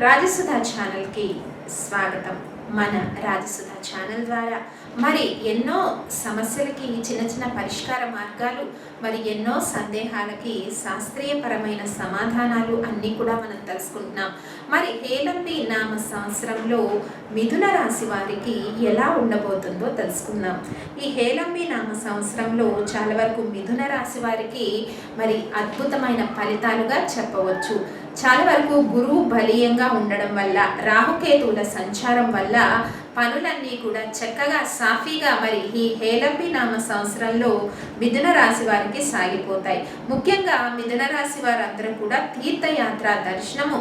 రాజసుధా ఛానల్కి స్వాగతం. మన రాజసుధా ఛానల్ ద్వారా మరి ఎన్నో సమస్యలకి చిన్న చిన్న పరిష్కార మార్గాలు, మరి ఎన్నో సందేహాలకి శాస్త్రీయపరమైన సమాధానాలు అన్నీ కూడా మనం తెలుసుకుంటున్నాం. మరి హేలంబి నామ సంవత్సరంలో మిథున రాశి వారికి ఎలా ఉండబోతుందో తెలుసుకుందాం. ఈ హేలంబి నామ సంవత్సరంలో చాలా వరకు మిథున రాశి వారికి మరి అద్భుతమైన ఫలితాలుగా చెప్పవచ్చు. చాలా వరకు గురువు బలీయంగా ఉండడం వల్ల, రాహుకేతువుల సంచారం వల్ల పనులన్నీ కూడా చక్కగా సాఫీగా మరి ఈ హేలంబి నామ సంవత్సరంలో మిథున రాశి వారికి సాగిపోతాయి. ముఖ్యంగా మిథున రాశి వారందరూ కూడా తీర్థయాత్ర దర్శనము,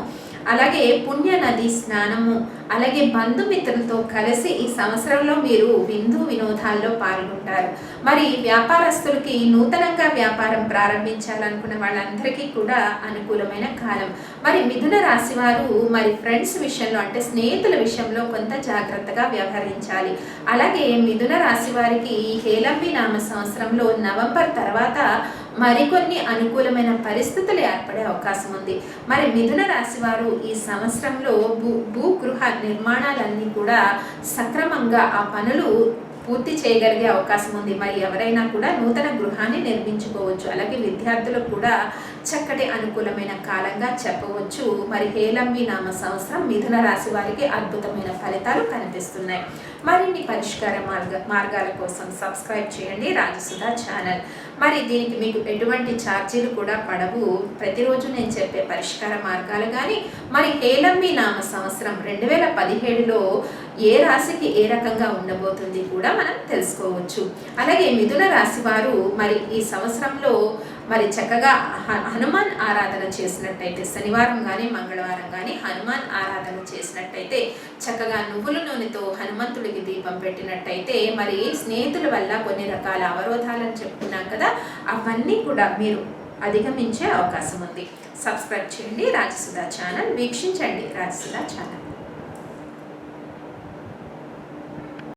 అలాగే పుణ్య నది స్నానము, అలాగే బంధుమిత్రులతో కలిసి ఈ సంవత్సరంలో మీరు విందు వినోదాల్లో పాల్గొంటారు. మరి వ్యాపారస్తులకి నూతనంగా వ్యాపారం ప్రారంభించాలనుకున్న వాళ్ళందరికీ కూడా అనుకూలమైన కాలం. మరి మిథున రాశి వారు మరి ఫ్రెండ్స్ విషయంలో, అంటే స్నేహితుల విషయంలో కొంత జాగ్రత్తగా వ్యవహరించాలి. అలాగే మిథున రాశి వారికి హేలంబి నామ సంవత్సరంలో నవంబర్ తర్వాత మరికొన్ని అనుకూలమైన పరిస్థితులు ఏర్పడే అవకాశం ఉంది. మరి మిథున రాశి వారు ఈ సంవత్సరంలో భూగృహ నిర్మాణాలన్నీ కూడా సక్రమంగా ఆ పనులు పూర్తి చేయగలిగే అవకాశం ఉంది. మరి ఎవరైనా కూడా నూతన గృహాన్ని నిర్మించుకోవచ్చు. అలాగే విద్యార్థులకు కూడా చక్కటి అనుకూలమైన కాలంగా చెప్పవచ్చు. మరి హేలంబి నామ సంవత్సరం మిథున రాశి వారికి అద్భుతమైన ఫలితాలు కనిపిస్తున్నాయి. మరిన్ని పరిష్కార మార్గాల కోసం సబ్స్క్రైబ్ చేయండి రాజసుధా ఛానల్. మరి దీనికి మీకు ఎటువంటి ఛార్జీలు కూడా పడవు. ప్రతిరోజు నేను చెప్పే పరిష్కార మార్గాలు కానీ, మరి హేలంబి నామ సంవత్సరం 2017లో ఏ రాశికి ఏ రకంగా ఉండబోతుంది కూడా మనం తెలుసుకోవచ్చు. అలాగే మిథున రాశి వారు మరి ఈ సంవత్సరంలో మరి చక్కగా హనుమాన్ ఆరాధన చేసినట్టయితే, శనివారం కానీ మంగళవారం కానీ హనుమాన్ ఆరాధన చేసినట్టయితే, చక్కగా నువ్వుల నూనెతో హనుమంతుడికి దీపం పెట్టినట్టయితే, మరి స్నేహితుల వల్ల కొన్ని రకాల అవరోధాలను చెప్పుకున్నాం కదా, అవన్నీ కూడా మీరు అధిగమించే అవకాశం ఉంది. సబ్స్క్రైబ్ చేయండి రాజసుధా ఛానల్, వీక్షించండి రాజసుధా ఛానల్.